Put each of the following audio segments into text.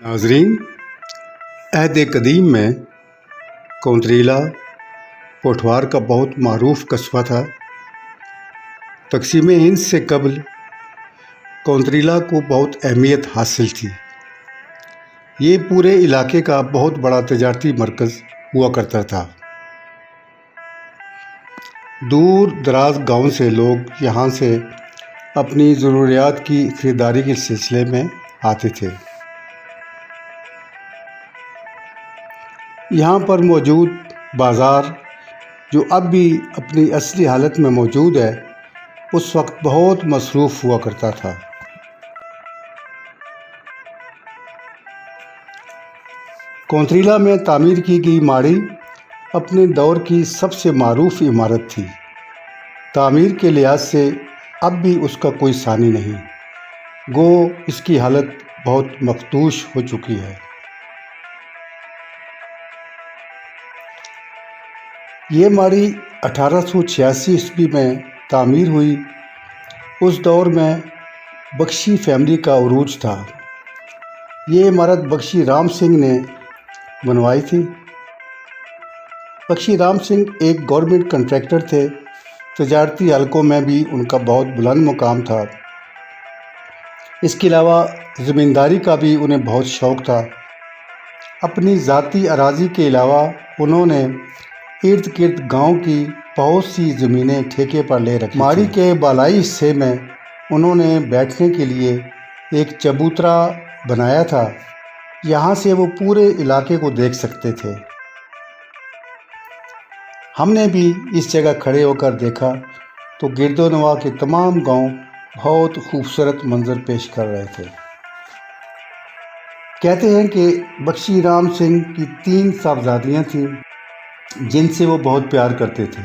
नाजरीन, अहद कदीम में कौंतरीला पोठवार का बहुत मरूफ कस्बा था। तकसीम हिंद से कबल कौंतरीला को बहुत अहमियत हासिल थी। ये पूरे इलाके का बहुत बड़ा तजारती मरकज़ हुआ करता था। दूर दराज गांव से लोग यहाँ से अपनी ज़रूरियात की ख़रीदारी के सिलसिले में आते थे। यहाँ पर मौजूद बाज़ार, जो अब भी अपनी असली हालत में मौजूद है, उस वक्त बहुत मसरूफ़ हुआ करता था। कौंतरीला में तामीर की गई माड़ी अपने दौर की सबसे मारूफ इमारत थी। तामीर के लिहाज से अब भी उसका कोई सानी नहीं, गो इसकी हालत बहुत मखदूश हो चुकी है। ये माड़ी 1886 ईस्वी में तामीर हुई। उस दौर में बख्शी फैमिली का उरूज था। ये इमारत बख्शी राम सिंह ने बनवाई थी। बख्शी राम सिंह एक गवर्नमेंट कॉन्ट्रैक्टर थे। तजारती हलकों में भी उनका बहुत बुलंद मुकाम था। इसके अलावा ज़मींदारी का भी उन्हें बहुत शौक़ था। अपनी ज़ाती अराज़ी के अलावा उन्होंने इर्द गिर्द गांव की बहुत सी ज़मीनें ठेके पर ले रखी। माड़ी के बालाई हिस्से में उन्होंने बैठने के लिए एक चबूतरा बनाया था। यहाँ से वो पूरे इलाके को देख सकते थे। हमने भी इस जगह खड़े होकर देखा तो गिरदोनवा के तमाम गांव बहुत खूबसूरत मंजर पेश कर रहे थे। कहते हैं कि बख्शी राम सिंह की 3 साहबजादियाँ थीं जिनसे वो बहुत प्यार करते थे।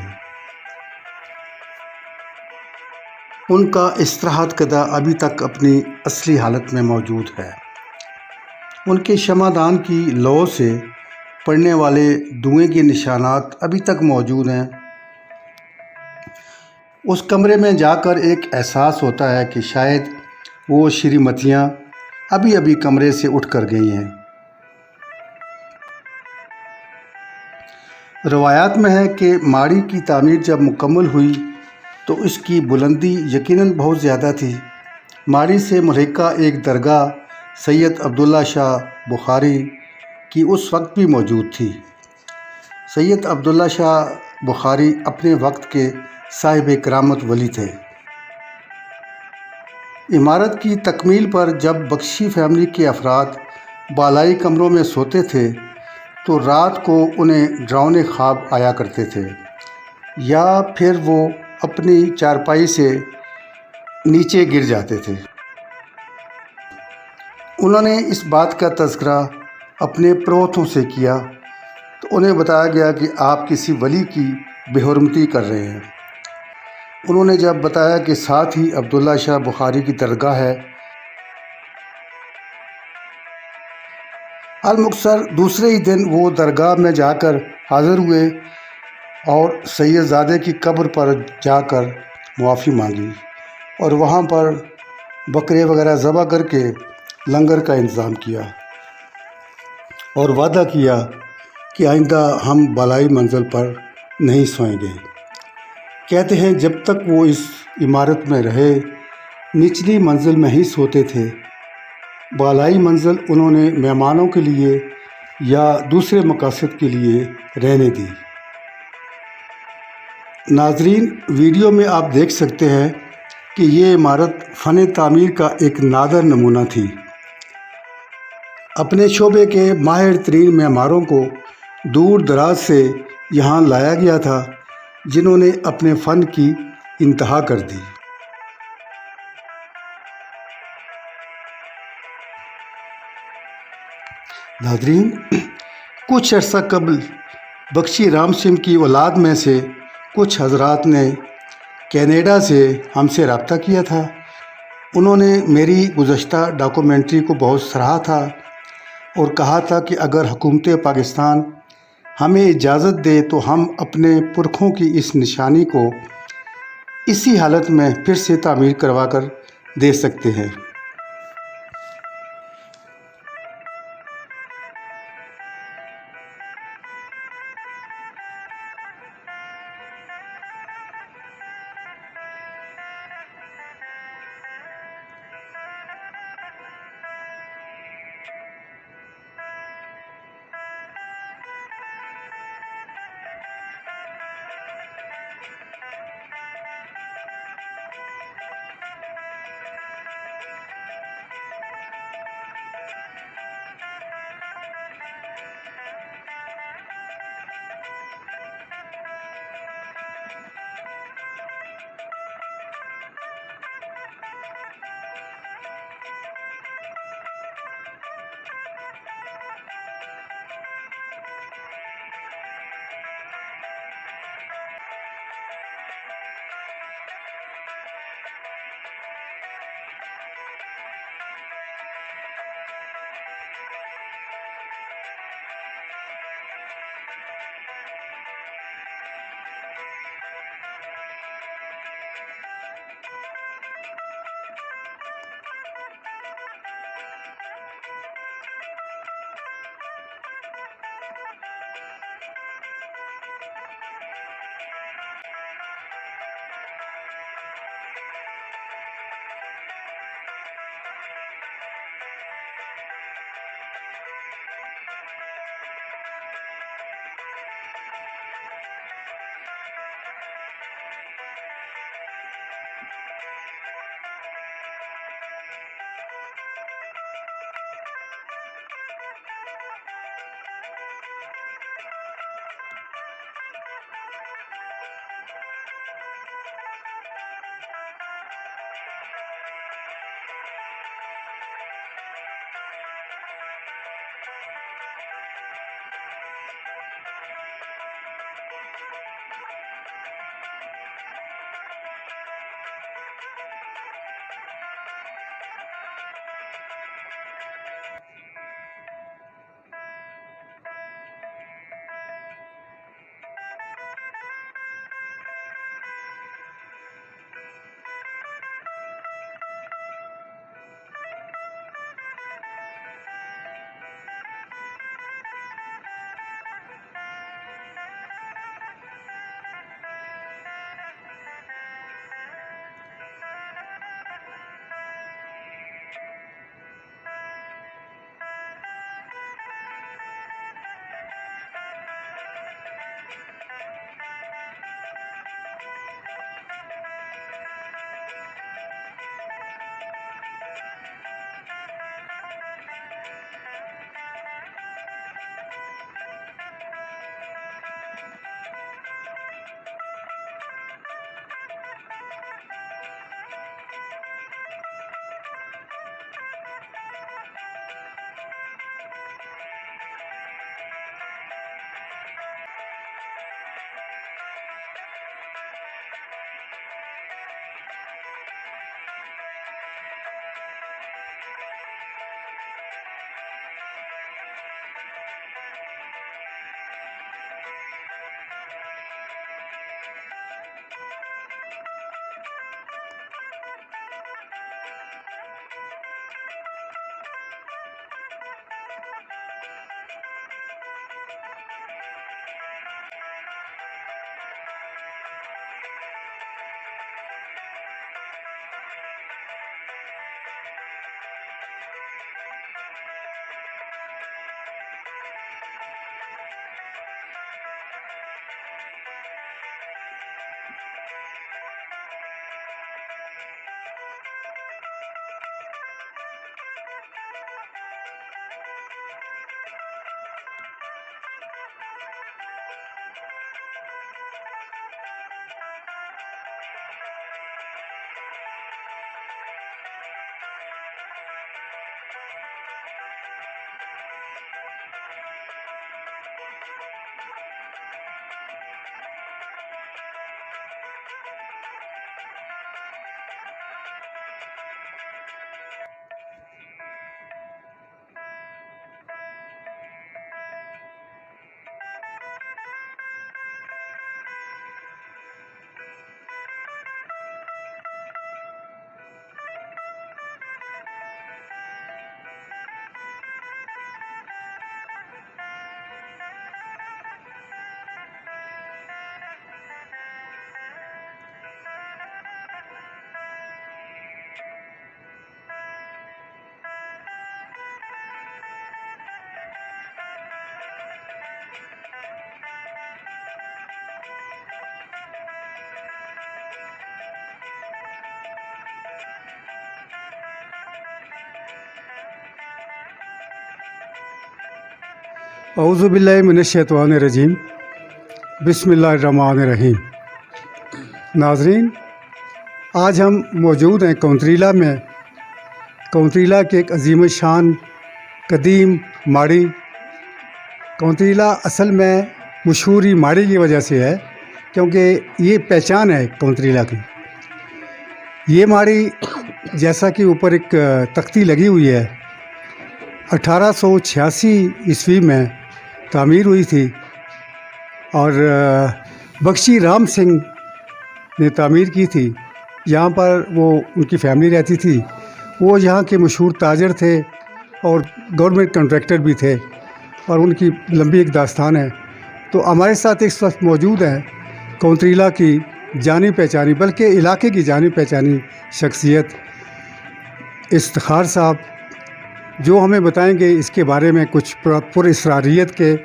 उनका इस्तराहत कदा अभी तक अपनी असली हालत में मौजूद है। उनके शमादान की लौ से पड़ने वाले धुएं के निशानात अभी तक मौजूद हैं। उस कमरे में जाकर एक एहसास होता है कि शायद वो श्रीमतियाँ अभी अभी कमरे से उठ कर गई हैं। रवायात में है कि माड़ी की तामीर जब मुकम्मल हुई तो इसकी बुलंदी यकीनन बहुत ज़्यादा थी। माड़ी से मुल्हिका एक दरगाह सैयद अब्दुल्ला शाह बुखारी की उस वक्त भी मौजूद थी। सैयद अब्दुल्ला शाह बुखारी अपने वक्त के साहिब करामत वली थे। इमारत की तकमील पर जब बख्शी फैमिली के अफराद बालाई कमरों में सोते थे तो रात को उन्हें डरावने ख्वाब आया करते थे, या फिर वो अपनी चारपाई से नीचे गिर जाते थे। उन्होंने इस बात का तज़किरा अपने पड़ोसियों से किया तो उन्हें बताया गया कि आप किसी वली की बेहुरमती कर रहे हैं। उन्होंने जब बताया कि साथ ही अब्दुल्ला शाह बुखारी की दरगाह है, अलमुक्सर दूसरे ही दिन वो दरगाह में जाकर हाज़िर हुए और सैयदज़ादे की कब्र पर जाकर मुआफ़ी मांगी और वहाँ पर बकरे वगैरह ज़बह करके लंगर का इंतज़ाम किया और वादा किया कि आइंदा हम बालाई मंजिल पर नहीं सोएंगे। कहते हैं जब तक वो इस इमारत में रहे निचली मंजिल में ही सोते थे। बालाई मंजिल उन्होंने मेहमानों के लिए या दूसरे मकासद के लिए रहने दी। नाजरीन, वीडियो में आप देख सकते हैं कि ये इमारत फ़न तामीर का एक नादर नमूना थी। अपने शोबे के माहिर तरीन मेमारों को दूर दराज से यहाँ लाया गया था, जिन्होंने अपने फ़न की इंतहा कर दी। नाज़रीन, कुछ अर्सा कबल बख्शी राम सिंह की औलाद में से कुछ हजरात ने कनाडा से हमसे रब्ता किया था। उन्होंने मेरी गुज़श्ता डॉक्यूमेंट्री को बहुत सराहा था और कहा था कि अगर हुकूमत पाकिस्तान हमें इजाज़त दे तो हम अपने पुरखों की इस निशानी को इसी हालत में फिर से तामीर करवा कर दे सकते हैं। اعوذ باللہ من الشیطان الرجیم بسم اللہ الرحمن الرحیم۔ ناظرین، آج ہم موجود ہیں کونتریلا میں، کونتریلا کے ایک عظیم الشان قدیم ماڑی۔ کونتریلا اصل میں مشہوری ماڑی کی وجہ سے ہے، کیونکہ یہ پہچان ہے کونتریلا کی۔ یہ ماڑی جیسا کہ اوپر ایک تختی لگی ہوئی ہے، 1886 عیسوی میں تعمیر ہوئی تھی، اور بخشی رام سنگھ نے تعمیر کی تھی۔ یہاں پر وہ ان کی فیملی رہتی تھی، وہ یہاں کے مشہور تاجر تھے اور گورنمنٹ کنٹریکٹر بھی تھے، اور ان کی لمبی ایک داستان ہے۔ تو ہمارے ساتھ اس وقت موجود ہیں کونتریلا کی جانی پہچانی، بلکہ علاقے کی جانی پہچانی شخصیت افتخار صاحب، جو ہمیں بتائیں گے اس کے بارے میں کچھ پر اسراریت کے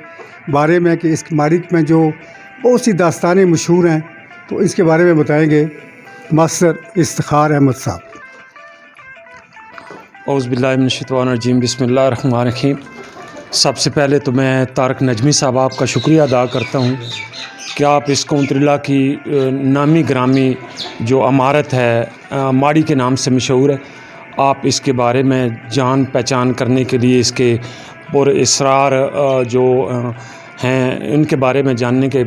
بارے میں، کہ اس ماڑی میں جو بہت سی داستانیں مشہور ہیں، تو اس کے بارے میں بتائیں گے ماسٹر افتخار احمد صاحب۔ اعوذ باللہ من الشیطان الرجیم، بسم اللہ الرحمن الرحیم۔ سب سے پہلے تو میں طارق نجمی صاحب آپ کا شکریہ ادا کرتا ہوں کہ آپ اس کونتریلا کی نامی گرامی جو عمارت ہے، ماڑی کے نام سے مشہور ہے، آپ اس کے بارے میں جان پہچان کرنے کے لیے، اس کے پر اسرار جو ہیں ان کے بارے میں جاننے کے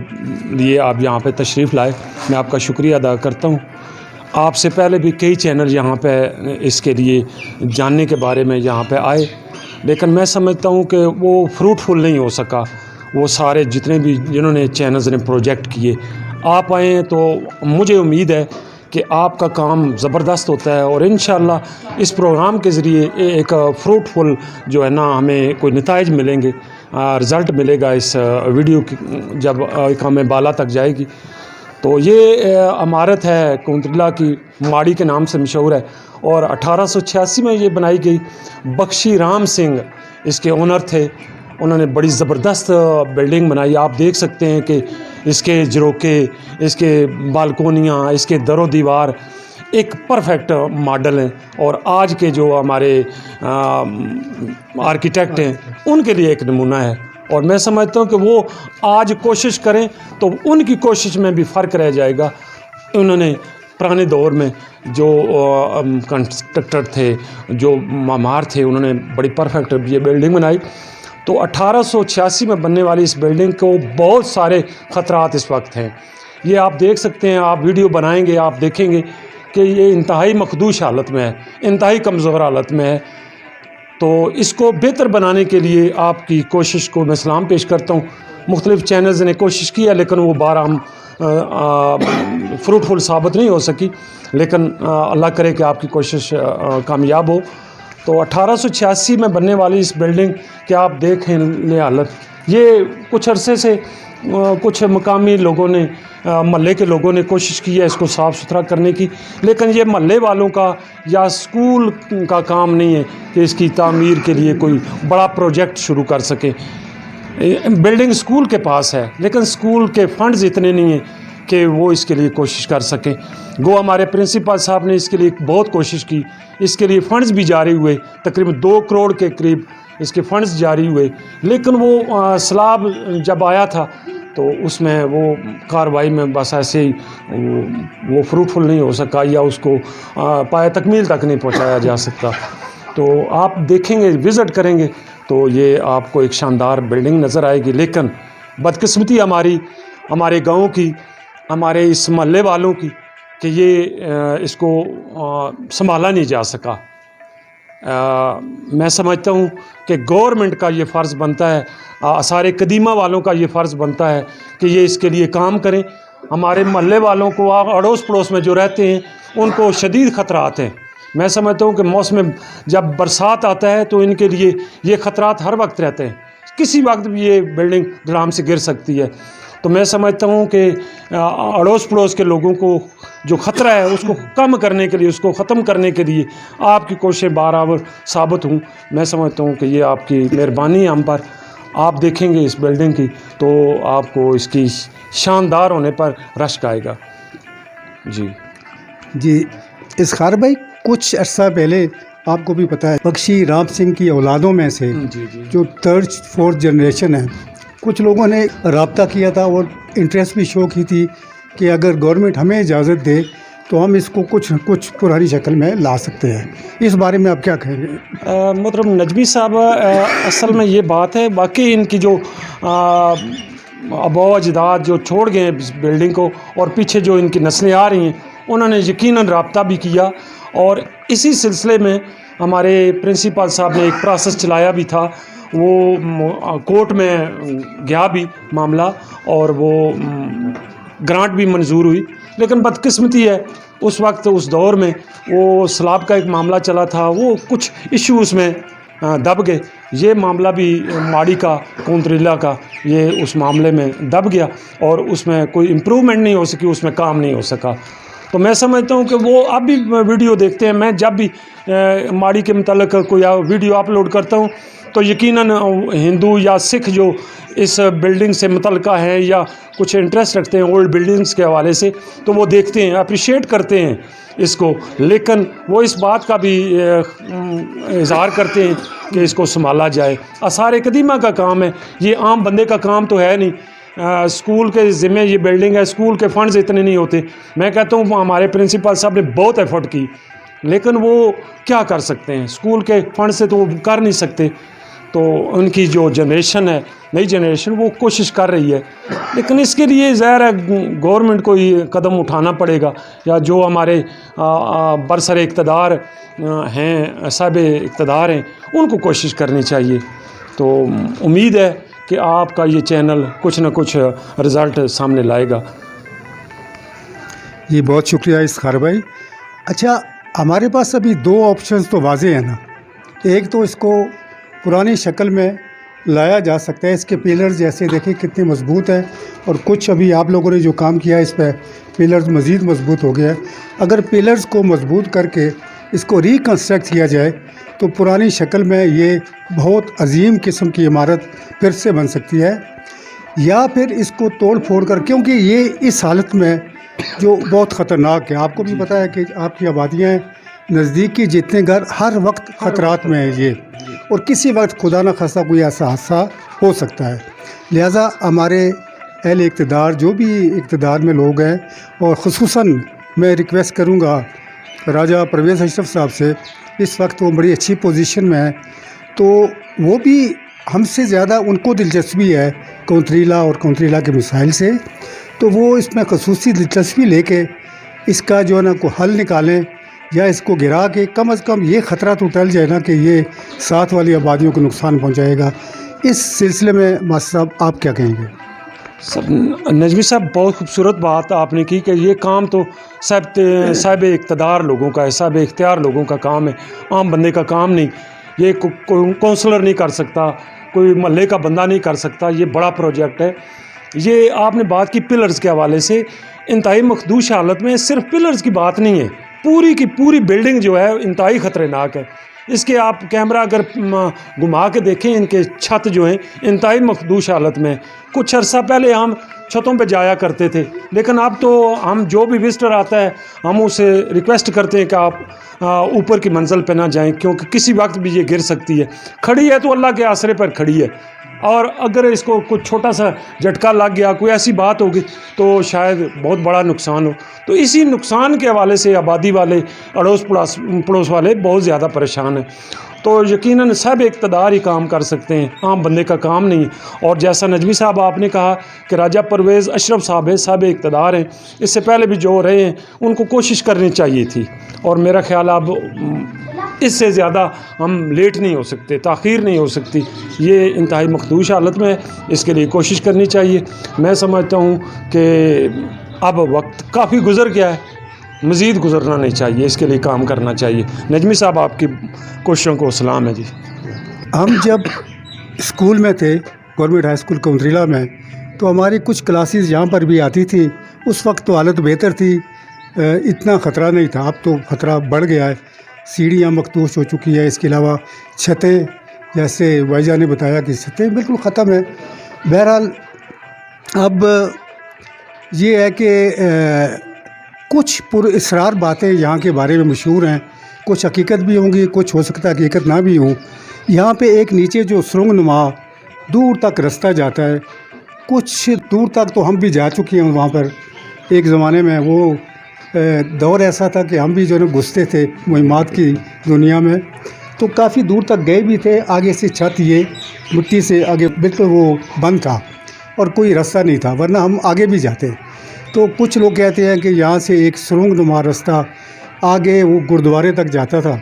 لیے آپ یہاں پہ تشریف لائے، میں آپ کا شکریہ ادا کرتا ہوں۔ آپ سے پہلے بھی کئی چینل یہاں پہ اس کے لیے جاننے کے بارے میں یہاں پہ آئے، لیکن میں سمجھتا ہوں کہ وہ فروٹفل نہیں ہو سکا۔ وہ سارے جتنے بھی جنہوں نے چینلز نے پروجیکٹ کیے، آپ آئے ہیں تو مجھے امید ہے کہ آپ کا کام زبردست ہوتا ہے، اور انشاءاللہ اس پروگرام کے ذریعے ایک فروٹفل جو ہے نا ہمیں کوئی نتائج ملیں گے، رزلٹ ملے گا اس ویڈیو کی جب ایک ہمیں بالا تک جائے گی۔ تو یہ عمارت ہے کونتریلا کی، ماڑی کے نام سے مشہور ہے، اور 1886 میں یہ بنائی گئی۔ بخشی رام سنگھ اس کے اونر تھے، انہوں نے بڑی زبردست بلڈنگ بنائی۔ آپ دیکھ سکتے ہیں کہ اس کے جروکے، اس کے بالکونیاں، اس کے در و دیوار ایک پرفیکٹ ماڈل ہیں، اور آج کے جو ہمارے آرکیٹیکٹ ہیں ان کے لیے ایک نمونہ ہے۔ اور میں سمجھتا ہوں کہ وہ آج کوشش کریں تو ان کی کوشش میں بھی فرق رہ جائے گا۔ انہوں نے پرانے دور میں جو کنسٹرکٹر تھے، جو معمار تھے، انہوں نے بڑی پرفیکٹ یہ بلڈنگ بنائی۔ تو 1886 میں بننے والی اس بلڈنگ کو بہت سارے خطرات اس وقت ہیں۔ یہ آپ دیکھ سکتے ہیں، آپ ویڈیو بنائیں گے آپ دیکھیں گے کہ یہ انتہائی مخدوش حالت میں ہے، انتہائی کمزور حالت میں ہے۔ تو اس کو بہتر بنانے کے لیے آپ کی کوشش کو میں سلام پیش کرتا ہوں۔ مختلف چینلز نے کوشش کی ہے، لیکن وہ بہرحال فروٹفل ثابت نہیں ہو سکی، لیکن اللہ کرے کہ آپ کی کوشش کامیاب ہو۔ تو 1886 میں بننے والی اس بلڈنگ کہ آپ دیکھیں لیں حالت، یہ کچھ عرصے سے کچھ مقامی لوگوں نے، محلے کے لوگوں نے کوشش کی ہے اس کو صاف ستھرا کرنے کی، لیکن یہ محلے والوں کا یا اسکول کا کام نہیں ہے کہ اس کی تعمیر کے لیے کوئی بڑا پروجیکٹ شروع کر سکے۔ بلڈنگ اسکول کے پاس ہے، لیکن اسکول کے فنڈز اتنے نہیں ہیں کہ وہ اس کے لیے کوشش کر سکیں۔ گو ہمارے پرنسپل صاحب نے اس کے لیے بہت کوشش کی، اس کے لیے فنڈز بھی جاری ہوئے، تقریباً 2 کروڑ کے قریب اس کے فنڈز جاری ہوئے، لیکن وہ سلاب جب آیا تھا تو اس میں وہ کارروائی میں بس ایسے ہی وہ فروٹفل نہیں ہو سکا، یا اس کو پایہ تکمیل تک نہیں پہنچایا جا سکتا۔ تو آپ دیکھیں گے، وزٹ کریں گے تو یہ آپ کو ایک شاندار بلڈنگ نظر آئے گی، لیکن بدقسمتی ہمارے گاؤں کی، ہمارے اس محلے والوں کی، کہ یہ اس کو سنبھالا نہیں جا سکا۔ میں سمجھتا ہوں کہ گورنمنٹ کا یہ فرض بنتا ہے، آثار قدیمہ والوں کا یہ فرض بنتا ہے کہ یہ اس کے لیے کام کریں۔ ہمارے محلے والوں کو، اڑوس پڑوس میں جو رہتے ہیں، ان کو شدید خطرات ہیں۔ میں سمجھتا ہوں کہ موسم جب برسات آتا ہے تو ان کے لیے یہ خطرات ہر وقت رہتے ہیں، کسی وقت بھی یہ بلڈنگ دھڑام سے گر سکتی ہے۔ تو میں سمجھتا ہوں کہ اڑوس پڑوس کے لوگوں کو جو خطرہ ہے اس کو کم کرنے کے لیے، اس کو ختم کرنے کے لیے آپ کی کوششیں برابر ثابت ہوں۔ میں سمجھتا ہوں کہ یہ آپ کی مہربانی ہے ہم پر۔ آپ دیکھیں گے اس بلڈنگ کی تو آپ کو اس کی شاندار ہونے پر رشک آئے گا۔ جی افتخار بھائی، کچھ عرصہ پہلے آپ کو بھی پتہ ہے بخشی رام سنگھ کی اولادوں میں سے جی جی جو 3rd 4th جنریشن ہے، کچھ لوگوں نے رابطہ کیا تھا اور انٹرسٹ بھی شو کی تھی کہ اگر گورنمنٹ ہمیں اجازت دے تو ہم اس کو کچھ پرانی شکل میں لا سکتے ہیں. اس بارے میں آپ کیا کہیں گے؟ محترم نجمی صاحب، اصل میں یہ بات ہے، واقعی ان کی جو آباء اجداد جو چھوڑ گئے ہیں اس بلڈنگ کو، اور پیچھے جو ان کی نسلیں آ رہی ہیں، انہوں نے یقیناً رابطہ بھی کیا، اور اسی سلسلے میں ہمارے پرنسپل صاحب نے ایک پروسیس چلایا بھی تھا. وہ کورٹ میں گیا بھی معاملہ، اور وہ گرانٹ بھی منظور ہوئی. لیکن بدقسمتی ہے اس وقت اس دور میں وہ سلاب کا ایک معاملہ چلا تھا، وہ کچھ ایشوز میں دب گئے. یہ معاملہ بھی ماڑی کا کونتریلا کا یہ اس معاملے میں دب گیا، اور اس میں کوئی امپرومنٹ نہیں ہو سکی، اس میں کام نہیں ہو سکا. تو میں سمجھتا ہوں کہ وہ اب بھی ویڈیو دیکھتے ہیں. میں جب بھی ماڑی کے متعلق کوئی ویڈیو اپلوڈ کرتا ہوں تو یقیناً ہندو یا سکھ جو اس بلڈنگ سے متعلقہ ہیں یا کچھ انٹرسٹ رکھتے ہیں اولڈ بلڈنگز کے حوالے سے، تو وہ دیکھتے ہیں، اپریشیٹ کرتے ہیں اس کو. لیکن وہ اس بات کا بھی اظہار کرتے ہیں کہ اس کو سنبھالا جائے. آثار قدیمہ کا کام ہے، یہ عام بندے کا کام تو ہے نہیں. اسکول کے ذمہ یہ بلڈنگ ہے، اسکول کے فنڈز اتنے نہیں ہوتے. میں کہتا ہوں ہمارے پرنسپل صاحب نے بہت ایفرٹ کی، لیکن وہ کیا کر سکتے ہیں، اسکول کے فنڈ سے تو وہ کر نہیں سکتے. تو ان کی جو جنریشن ہے، نئی جنریشن، وہ کوشش کر رہی ہے. لیکن اس کے لیے ظاہر ہے گورنمنٹ کو یہ قدم اٹھانا پڑے گا، یا جو ہمارے برسر اقتدار ہیں، صاحب اقتدار ہیں، ان کو کوشش کرنی چاہیے. تو امید ہے کہ آپ کا یہ چینل کچھ نہ کچھ رزلٹ سامنے لائے گا. جی بہت شکریہ اسخار بھائی. اچھا، ہمارے پاس ابھی 2 آپشنز تو واضح ہیں نا. ایک تو اس کو پرانی شکل میں لایا جا سکتا ہے، اس کے پیلرز جیسے دیکھیں کتنے مضبوط ہیں، اور کچھ ابھی آپ لوگوں نے جو کام کیا ہے اس پہ پیلرز مزید مضبوط ہو گیا ہے. اگر پیلرز کو مضبوط کر کے اس کو ریکنسٹرکٹ کیا جائے تو پرانی شکل میں یہ بہت عظیم قسم کی عمارت پھر سے بن سکتی ہے. یا پھر اس کو توڑ پھوڑ کر، کیونکہ یہ اس حالت میں جو بہت خطرناک ہے، آپ کو بھی پتہ ہے کہ آپ کی آبادیاں ہیں، نزدیک کے جتنے گھر ہر وقت خطرات میں ہیں یہ، اور کسی وقت خدا نہ خواستہ کوئی ایسا حادثہ ہو سکتا ہے. لہٰذا ہمارے اہل اقتدار، جو بھی اقتدار میں لوگ ہیں، اور خصوصاً میں ریکویسٹ کروں گا راجہ پرویز اشرف صاحب سے، اس وقت وہ بڑی اچھی پوزیشن میں ہیں، تو وہ بھی ہم سے زیادہ ان کو دلچسپی ہے کونتریلا اور کونتریلا کے مسائل سے، تو وہ اس میں خصوصی دلچسپی لے کے اس کا جو ہے نا کو حل نکالیں، یا اس کو گرا کے کم از کم یہ خطرہ تو ٹل جائے نا کہ یہ ساتھ والی آبادیوں کو نقصان پہنچائے گا. اس سلسلے میں ماسٹر صاحب آپ کیا کہیں گے؟ نجمی صاحب، بہت خوبصورت بات آپ نے کی کہ یہ کام تو صاحب اقتدار لوگوں کا ہے، صاحب اختیار لوگوں کا کام ہے، عام بندے کا کام نہیں. یہ کونسلر نہیں کر سکتا، کوئی محلے کا بندہ نہیں کر سکتا. یہ بڑا پروجیکٹ ہے. یہ آپ نے بات کی پلرز کے حوالے سے، انتہائی مخدوش حالت میں صرف پلرز کی بات نہیں ہے، پوری کی پوری بلڈنگ جو ہے انتہائی خطرناک ہے. اس کے آپ کیمرہ اگر گھما کے دیکھیں، ان کے چھت جو ہیں انتہائی مخدوش حالت میں. کچھ عرصہ پہلے ہم چھتوں پہ جایا کرتے تھے، لیکن اب تو ہم جو بھی وزٹر آتا ہے ہم اسے ریکویسٹ کرتے ہیں کہ آپ اوپر کی منزل پہ نہ جائیں، کیونکہ کسی وقت بھی یہ گر سکتی ہے. کھڑی ہے تو اللہ کے آسرے پر کھڑی ہے، اور اگر اس کو کچھ چھوٹا سا جھٹکا لگ گیا، کوئی ایسی بات ہوگی تو شاید بہت بڑا نقصان ہو. تو اسی نقصان کے حوالے سے آبادی والے، اڑوس پڑوس والے بہت زیادہ پریشان ہیں. تو یقیناً سب اقتدار ہی کام کر سکتے ہیں، عام بندے کا کام نہیں. اور جیسا نجمی صاحب آپ نے کہا کہ راجہ پرویز اشرف صاحب ہے، صاحب اقتدار ہیں، اس سے پہلے بھی جو رہے ہیں ان کو کوشش کرنی چاہیے تھی. اور میرا خیال اب اس سے زیادہ ہم لیٹ نہیں ہو سکتے، تاخیر نہیں ہو سکتی. یہ انتہائی مخدوش حالت میں ہے، اس کے لیے کوشش کرنی چاہیے. میں سمجھتا ہوں کہ اب وقت کافی گزر گیا ہے، مزید گزرنا نہیں چاہیے، اس کے لیے کام کرنا چاہیے. نجمی صاحب، آپ کی کوششوں کو سلام ہے. جی، ہم جب اسکول میں تھے، گورنمنٹ ہائی اسکول کونتریلا میں، تو ہماری کچھ کلاسز یہاں پر بھی آتی تھیں. اس وقت تو حالت بہتر تھی، اتنا خطرہ نہیں تھا. اب تو خطرہ بڑھ گیا ہے، سیڑھیاں مخدوش ہو چکی ہے. اس کے علاوہ چھتیں، جیسے بھائی جان نے بتایا کہ چھتیں بالکل ختم ہیں. بہرحال اب یہ ہے کہ کچھ پر اسرار باتیں یہاں کے بارے میں مشہور ہیں कुछ हकीकत भी होंगी, कुछ हो सकता है हकीकत ना भी हो। यहाँ पे एक नीचे जो सुरंग नुमा दूर तक रास्ता जाता है, कुछ दूर तक तो हम भी जा चुके हैं वहाँ पर। एक ज़माने में वो दौर ऐसा था कि हम भी जो है घुसते थे मुहिमात की दुनिया में, तो काफ़ी दूर तक गए भी थे। आगे से छत ये मिट्टी से आगे बिल्कुल वो बंद था और कोई रास्ता नहीं था, वरना हम आगे भी जाते। तो कुछ लोग कहते हैं कि यहाँ से एक सुरंग नुमा रास्ता आगे वो गुरुद्वारे तक जाता था।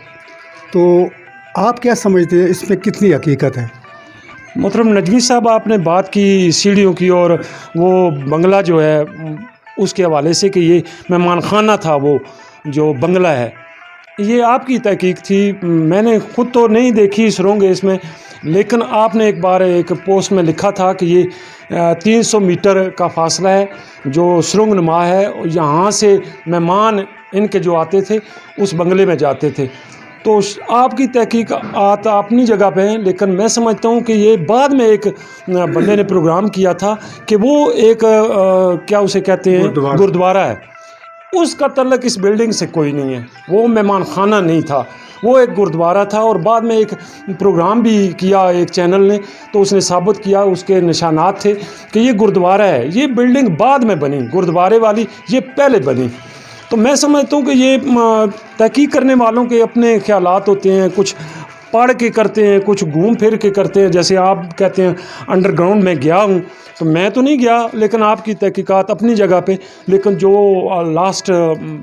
तो आप क्या समझते हैं, इसमें कितनी हकीकत है? मोहतरम नजमी साहब, आपने बात की सीढ़ियों की और वो बंगला जो है उसके हवाले से कि ये मेहमान खाना था, वो जो बंगला है, ये आपकी तहकीक थी। मैंने ख़ुद तो नहीं देखी सुरंग इसमें, लेकिन आपने एक बार एक पोस्ट में लिखा था कि ये 300 मीटर का फासला है जो सुरंग नुमा है, यहाँ से मेहमान इनके जो आते थे उस बंगले में जाते थे। तो आपकी तहकीकात अपनी जगह पे हैं, लेकिन मैं समझता हूँ कि ये बाद में एक बंदे ने प्रोग्राम किया था कि वो एक क्या उसे कहते हैं, गुरुद्वारा है, उसका तल्लक इस बिल्डिंग से कोई नहीं है। वो मेहमान खाना नहीं था, वो एक गुरुद्वारा था। और बाद में एक प्रोग्राम भी किया एक चैनल ने, तो उसने साबित किया, उसके निशानात थे कि ये गुरुद्वारा है। ये बिल्डिंग बाद में बनी, गुरुद्वारे वाली ये पहले बनी। तो मैं समझता हूँ कि ये तहकीक करने वालों के अपने ख्यालात होते हैं, कुछ पढ़ के करते हैं, कुछ घूम फिर के करते हैं। जैसे आप कहते हैं अंडरग्राउंड में गया हूँ, तो मैं तो नहीं गया, लेकिन आपकी तहकीकात अपनी जगह पे। लेकिन जो लास्ट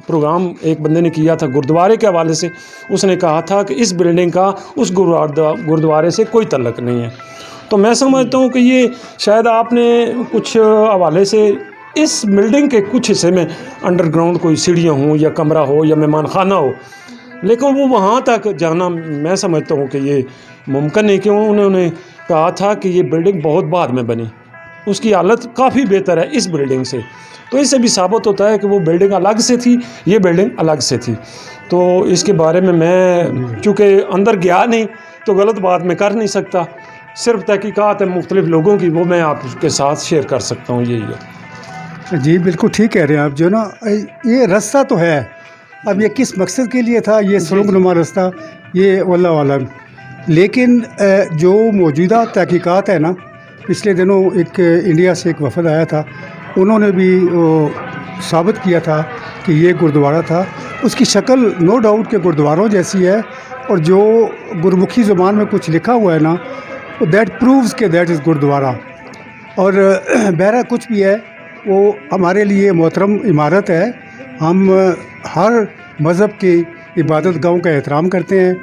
प्रोग्राम एक बंदे ने किया था गुरुद्वारे के हवाले से, उसने कहा था कि इस बिल्डिंग का उस गुरुद्वारे से कोई तल्लक नहीं है। तो मैं समझता हूँ कि ये शायद आपने कुछ हवाले से इस बिल्डिंग के कुछ हिस्से में अंडरग्राउंड कोई सीढ़ियाँ हों या कमरा हो या मेहमान खाना हो, लेकिन वो वहाँ तक जाना मैं समझता हूँ कि ये मुमकिन नहीं। क्यों? उन्होंने कहा था कि ये बिल्डिंग बहुत बाद में बनी, उसकी हालत काफ़ी बेहतर है इस बिल्डिंग से। तो इससे भी साबित होता है कि वो बिल्डिंग अलग से थी, ये बिल्डिंग अलग से थी। तो इसके बारे में मैं चूँकि अंदर गया नहीं तो गलत बात मैं कर नहीं सकता, सिर्फ तहकीकात है मुख्तलिफ लोगों की, वो मैं आपके साथ शेयर कर सकता हूँ। यही है जी, बिल्कुल ठीक कह रहे हैं आप। जो ना ये रास्ता तो है, अब ये किस मकसद के लिए था ये सुरंग नुमा रास्ता, ये वल्लाह आलम। लेकिन जो मौजूदा तहकीकात है ना, पिछले दिनों एक इंडिया से एक वफद आया था, उन्होंने भी साबित किया था कि ये गुरुद्वारा था। उसकी शक्ल नो डाउट के गुरुद्वारों जैसी है, और जो गुरमुखी ज़ुबान में कुछ लिखा हुआ है ना, दैट प्रूव्स के दैट इज़ गुरुद्वारा। और बहरा कुछ भी है, वो हमारे लिए मोहतरम इमारत है। हम हर मज़हब की इबादत गाहों का एहतराम करते हैं,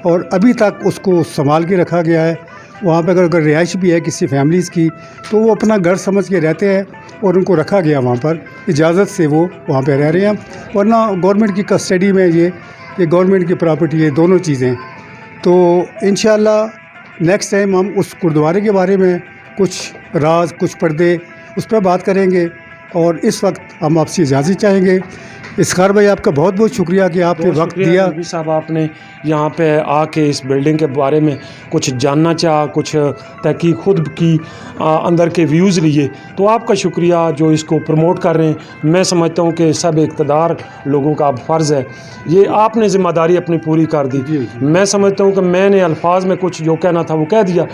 और अभी तक उसको संभाल के रखा गया है। वहाँ पर अगर रिहाइश भी है किसी फैमिलीज़ की, तो वो अपना घर समझ के रहते हैं, और उनको रखा गया वहाँ पर, इजाज़त से वो वहाँ पर रह रहे हैं। वरना गवर्नमेंट की कस्टडी में ये गवर्नमेंट की प्रॉपर्टी है, दोनों चीज़ें। तो इंशाअल्लाह नेक्स्ट टाइम हम उस गुरुद्वारे के बारे में कुछ राज, कुछ पर्दे, उस पर बात करेंगे। और इस वक्त हम आपसे इजाज़त चाहेंगे। इसखार भाई, आपका बहुत बहुत शुक्रिया कि आपने वक्त दिया। नबी साहब, आपने यहाँ पे आके इस बिल्डिंग के बारे में कुछ जानना चाहा, कुछ तहकीक खुद की अंदर के व्यूज़ लिए, तो आपका शुक्रिया जो इसको प्रमोट कर रहे हैं। मैं समझता हूँ कि सब इक़्तिदार लोगों का अब फ़र्ज़ है, ये आपने ज़िम्मेदारी अपनी पूरी कर दी। मैं समझता हूँ कि मैंने अल्फाज में कुछ जो कहना था वो कह दिया,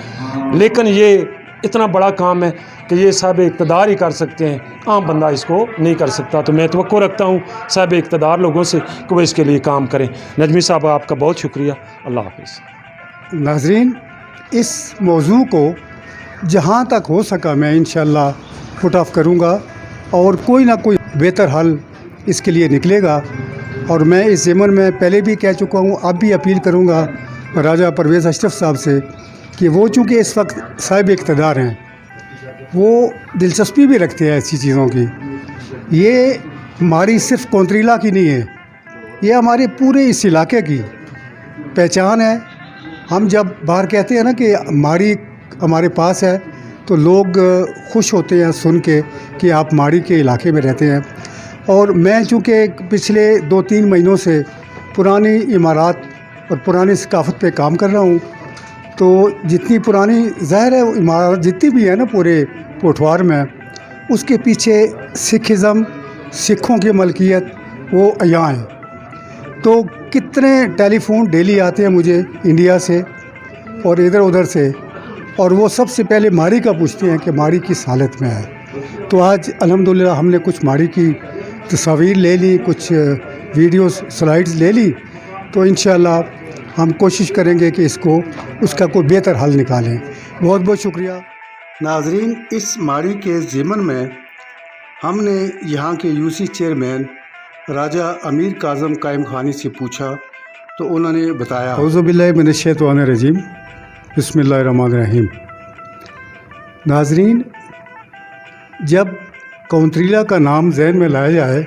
लेकिन ये इतना बड़ा काम है कि ये साहब इक़्तिदार ही कर सकते हैं, आम बंदा इसको नहीं कर सकता। तो मैं तवक्को रखता हूँ साहब इक़्तिदार लोगों से कि वो इसके लिए काम करें। नजमी साहब, आपका बहुत शुक्रिया। अल्लाह हाफ़िज़। नाज़रीन, इस मौजू को जहाँ तक हो सका मैं इंशाअल्लाह पुट ऑफ करूँगा, और कोई ना कोई बेहतर हल इसके लिए निकलेगा। और मैं इस ज़मन में पहले भी कह चुका हूँ, अब भी अपील करूँगा राजा परवेज़ अशरफ साहब से कि वो चूँकि इस वक्त साहिब इक़्तिदार हैं, वो दिलचस्पी भी रखते हैं ऐसी चीज़ों की। ये हमारी सिर्फ कोंत्रीला की नहीं है, ये हमारे पूरे इस इलाके की पहचान है। हम जब बाहर कहते हैं ना कि हमारे पास है, तो लोग खुश होते हैं सुन के कि आप माड़ी के इलाके में रहते हैं। और मैं चूँकि पिछले 2-3 महीनों से पुरानी इमारत और पुरानी सकाफ़त पे काम कर रहा हूँ, तो जितनी पुरानी ज़ाहिर है इमारत जितनी भी है ना पूरे पोठवार में, उसके पीछे सिखिज़म, सिखों की मलकियत वो अयां है। तो इतने टेलीफोन डेली आते हैं मुझे इंडिया से और इधर उधर से, और वो सबसे पहले माड़ी का पूछते हैं कि माड़ी किस हालत में है। तो आज अल्हम्दुलिल्लाह हमने कुछ माड़ी की तस्वीर ले ली, कुछ वीडियोस स्लाइड्स ले ली, तो इंशाअल्लाह हम कोशिश करेंगे कि उसका कोई बेहतर हल निकालें। बहुत बहुत शुक्रिया। नाजरीन, इस माड़ी के ज़िमन में हमने यहाँ के यूसी चेयरमैन राजा अमीर काज़म कायम खानी से पूछा तो उन्होंने बताया, औज़ुबिल्लाहि मिनश्शैतानिर्रजीम, बिस्मिल्लाहिर्रहमानिर्रहीम। नाजरीन, जब कौंतरीला का नाम जहन में लाया जाए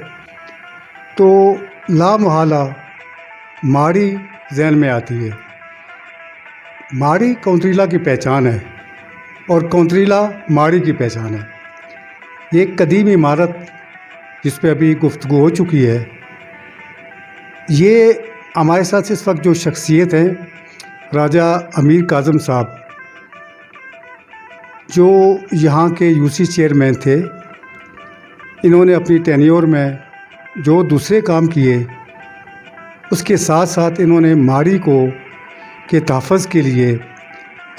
तो लामहला माड़ी जहन में आती है। माड़ी कौंतरीला की पहचान है और कौंतरीला माड़ी की पहचान है। ये एक कदीम इमारत जिस पे अभी गुफ्तगू हो चुकी है, ये हमारे साथ इस वक्त जो शख्सियत है राजा अमीर काज़म साहब, जो यहाँ के यूसी चेयरमैन थे। इन्होंने अपनी टेन्योर में जो दूसरे काम किए, उसके साथ साथ इन्होंने माड़ी के तहफ़्फ़ुज़ के लिए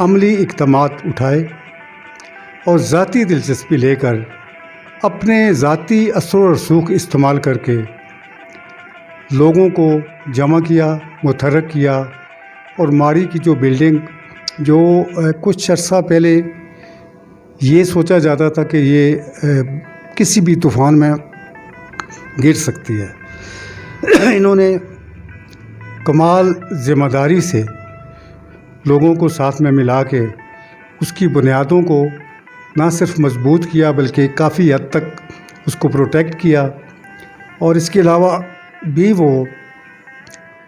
अमली इक़दामात उठाए और ज़ाती दिलचस्पी लेकर अपने ज़ाती असर और रसूख इस्तेमाल करके लोगों को जमा किया, मुतहर्रिक किया। और माड़ी की जो बिल्डिंग, जो कुछ अर्सा पहले ये सोचा जाता था कि ये किसी भी तूफ़ान में गिर सकती है, इन्होंने कमाल ज़िम्मेदारी से लोगों को साथ में मिला के उसकी बुनियादों को ना सिर्फ मजबूत किया बल्कि काफ़ी हद तक उसको प्रोटेक्ट किया। और इसके अलावा भी वो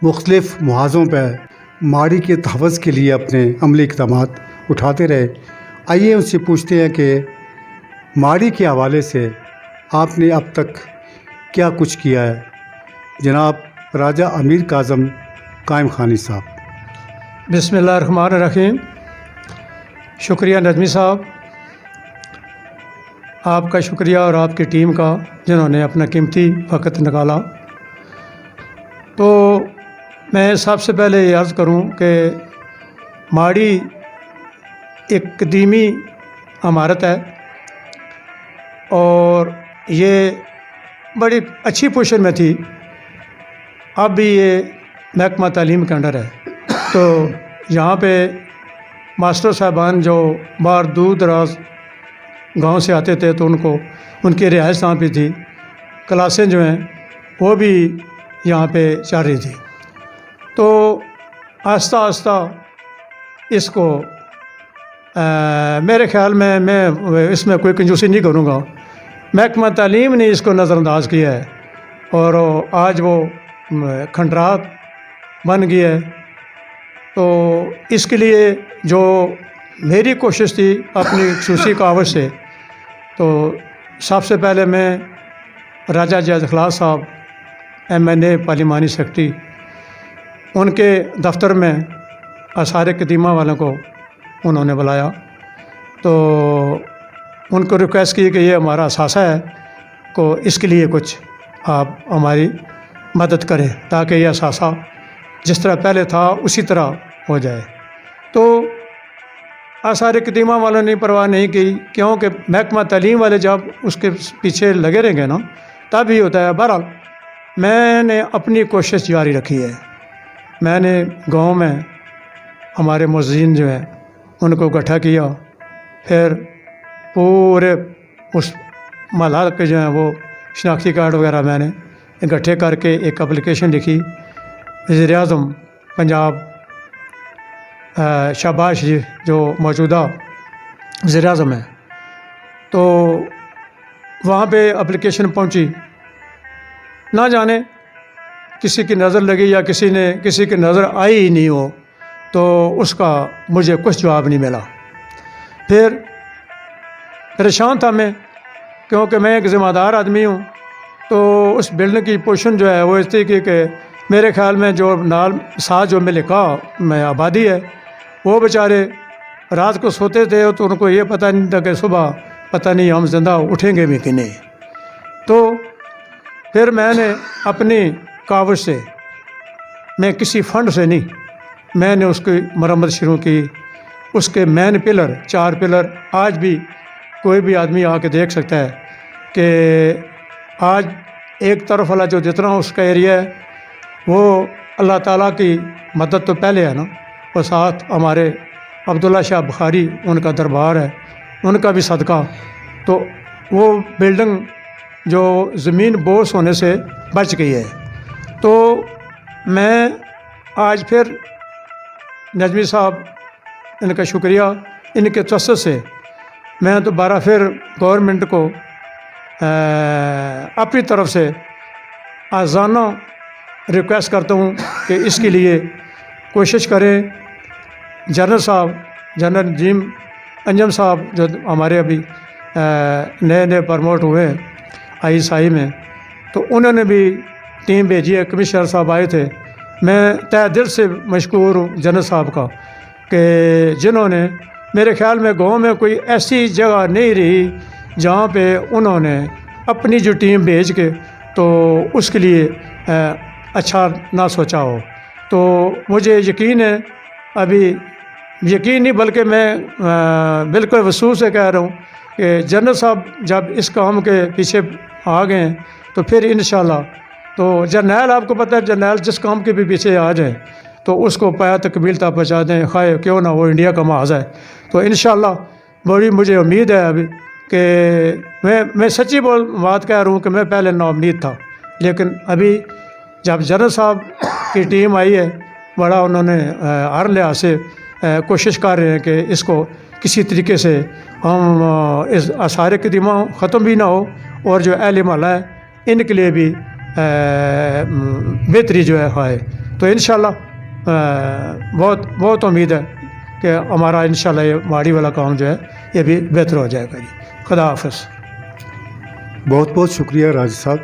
मुख्तलिफ़ मुहाज़ों पर माड़ी के तहफ़्फ़ुज़ के लिए अपने अमली इक़दामात उठाते रहे। आइए उनसे पूछते हैं कि माड़ी के हवाले से आपने अब तक क्या कुछ किया है, जनाब राजा अमीर काज़म कायम खानी साहब। बिस्मिल्लाहिर्रहमानिर्रहीम। शुक्रिया नजमी साहब, आपका शुक्रिया और आपकी टीम का, जिन्होंने अपना कीमती वक़्त निकाला। तो मैं सबसे पहले ये अर्ज़ करूं कि माड़ी एक कदीमी इमारत है और ये बड़ी अच्छी पोजीशन में थी। अब भी ये महकमा तालीम के अंडर है। तो यहाँ पे मास्टर साहबान जो बाहर दूर दराज गांव से आते थे तो उनकी रिहाइश यहाँ पे थी। क्लासें जो हैं वो भी यहाँ पे चल रही थी। तो आस्ता आस्ता इसको मेरे ख़्याल में मैं इसमें कोई कंजूसी नहीं करूँगा, महकमा तालीम ने इसको नज़रअंदाज किया है और आज वो खंडरात बन गई है। तो इसके लिए जो मेरी कोशिश थी अपनी खुसूसी कावश से, तो सबसे पहले मैं राजा जैद अखलाक साहब MNA पार्लिमानी सेक्रेटरी, उनके दफ्तर में आसार कदीमा वालों को उन्होंने बुलाया। तो उनको रिक्वेस्ट की कि ये हमारा असासा है को इसके लिए कुछ आप हमारी मदद करें ताकि यह असासा जिस तरह पहले था उसी तरह हो जाए। तो आसार कदीमा वालों ने परवाह नहीं की, क्योंकि महकमा तालीम वाले जब उसके पीछे लगे रहेंगे ना तब ही होता है। बहरहाल मैंने अपनी कोशिश जारी रखी है। मैंने गांव में हमारे मुअज़्ज़िन जो हैं उनको इकट्ठा किया, फिर पूरे उस महल्ला के जो हैं वो शनाख्ती कार्ड वगैरह मैंने इकट्ठे करके एक एप्लीकेशन लिखी। वज़ीर-ए-आज़म पंजाब शहबाज जी जो मौजूदा वज़ीर-ए-आज़म हैं, तो वहाँ पे एप्लीकेशन पहुँची। ना जाने किसी की नज़र लगी या किसी की नज़र आई ही नहीं हो, तो उसका मुझे कुछ जवाब नहीं मिला। फिर परेशान था मैं, क्योंकि मैं एक ज़िम्मेदार आदमी हूँ। तो उस बिल्डिंग की पोजीशन जो है वो इस तरीके के, मेरे ख़्याल में जो नाल साथ जो मिले का मैं आबादी है, वो बेचारे रात को सोते थे तो उनको ये पता नहीं था कि सुबह पता नहीं हम ज़िंदा उठेंगे भी कि नहीं। तो फिर मैंने अपनी कावश से میں کسی فنڈ سے نہیں، میں نے اس کی مرمت شروع کی. اس کے مین پلر 4 پلر آج بھی کوئی بھی آدمی آ کے دیکھ سکتا ہے کہ آج ایک طرف والا جو جتنا اس کا ایریا ہے وہ اللہ تعالیٰ کی مدد تو پہلے ہے نا، اور ساتھ ہمارے عبداللہ شاہ بخاری ان کا دربار ہے، ان کا بھی صدقہ، تو وہ بلڈنگ جو زمین بوس ہونے سے بچ گئی ہے. تو میں آج پھر نجمی صاحب ان کا شکریہ، ان کے توسط سے میں دوبارہ پھر گورنمنٹ کو اپنی طرف سے آزانہ ریکویسٹ کرتا ہوں کہ اس کے لیے کوشش کریں. جنرل صاحب، جنرل نجیم انجم صاحب جو ہمارے ابھی نئے پرموٹ ہوئے ہیں ISI میں، تو انہوں نے بھی ٹیم بھیجی ہے. کمشنر صاحب آئے تھے. میں تہ دل سے مشکور ہوں جنرل صاحب کا کہ جنہوں نے، میرے خیال میں گاؤں میں کوئی ایسی جگہ نہیں رہی جہاں پہ انہوں نے اپنی جو ٹیم بھیج کے تو اس کے لیے اچھا نہ سوچا ہو. تو مجھے یقین ہے، ابھی یقین نہیں بلکہ میں بالکل وصول سے کہہ رہا ہوں کہ جنرل صاحب جب اس کام کے پیچھے آ گئے ہیں تو پھر انشاءاللہ، تو جرنیل آپ کو پتہ ہے، جرنیل جس کام کے بھی پیچھے آ جائے تو اس کو پایا تکمیل تک پہنچا دیں، خواہ کیوں نہ وہ انڈیا کا محاذ ہے. تو انشاءاللہ بڑی مجھے امید ہے ابھی کہ میں سچی بات کہہ رہا ہوں کہ میں پہلے نا امید تھا، لیکن ابھی جب جنرل صاحب کی ٹیم آئی ہے، بڑا انہوں نے ہر لحاظ سے کوشش کر رہے ہیں کہ اس کو کسی طریقے سے ہم اس آثار قدیمہ ختم بھی نہ ہو، اور جو اہل محلہ ہے ان کے لیے بھی بہتری جو ہے. تو انشاءاللہ بہت امید ہے کہ ہمارا انشاءاللہ یہ ماڑی والا کام جو ہے یہ بھی بہتر ہو جائے گا. جی خدا حافظ. بہت بہت شکریہ راج صاحب.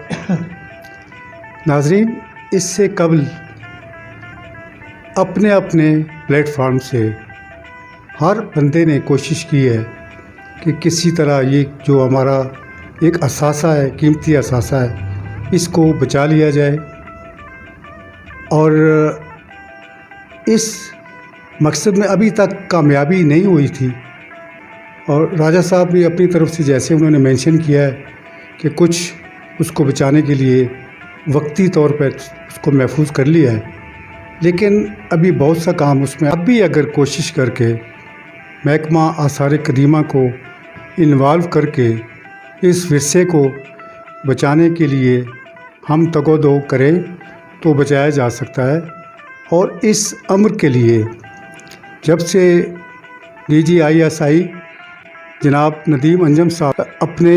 ناظرین، اس سے قبل اپنے پلیٹ فارم سے ہر بندے نے کوشش کی ہے کہ کسی طرح یہ جو ہمارا ایک اثاثہ ہے، قیمتی اثاثہ ہے، اس کو بچا لیا جائے. اور اس مقصد میں ابھی تک کامیابی نہیں ہوئی تھی، اور راجہ صاحب بھی اپنی طرف سے جیسے انہوں نے مینشن کیا ہے کہ کچھ اس کو بچانے کے لیے وقتی طور پر اس کو محفوظ کر لیا ہے، لیکن ابھی بہت سا کام اس میں. اب بھی اگر کوشش کر کے محکمہ آثار قدیمہ کو انوالو کر کے اس ورثے کو بچانے کے لیے ہم تگ و دو کریں تو بچایا جا سکتا ہے. اور اس امر کے لیے جب سے DG ISI جناب ندیم انجم صاحب اپنے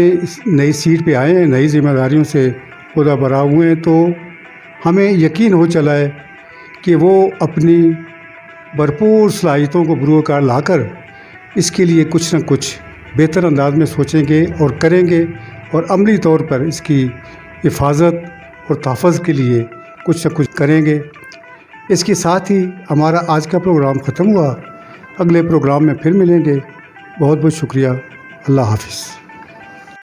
نئی سیٹ پہ آئے ہیں، نئی ذمہ داریوں سے عہدہ برآ ہوئے ہیں، تو ہمیں یقین ہو چلا ہے کہ وہ اپنی بھرپور صلاحیتوں کو بروکار لا کر اس کے لیے کچھ نہ کچھ بہتر انداز میں سوچیں گے اور کریں گے، اور عملی طور پر اس کی حفاظت اور تحفظ کے لیے کچھ نہ کچھ کریں گے. اس کے ساتھ ہی ہمارا آج کا پروگرام ختم ہوا. اگلے پروگرام میں پھر ملیں گے. بہت بہت شکریہ. اللہ حافظ.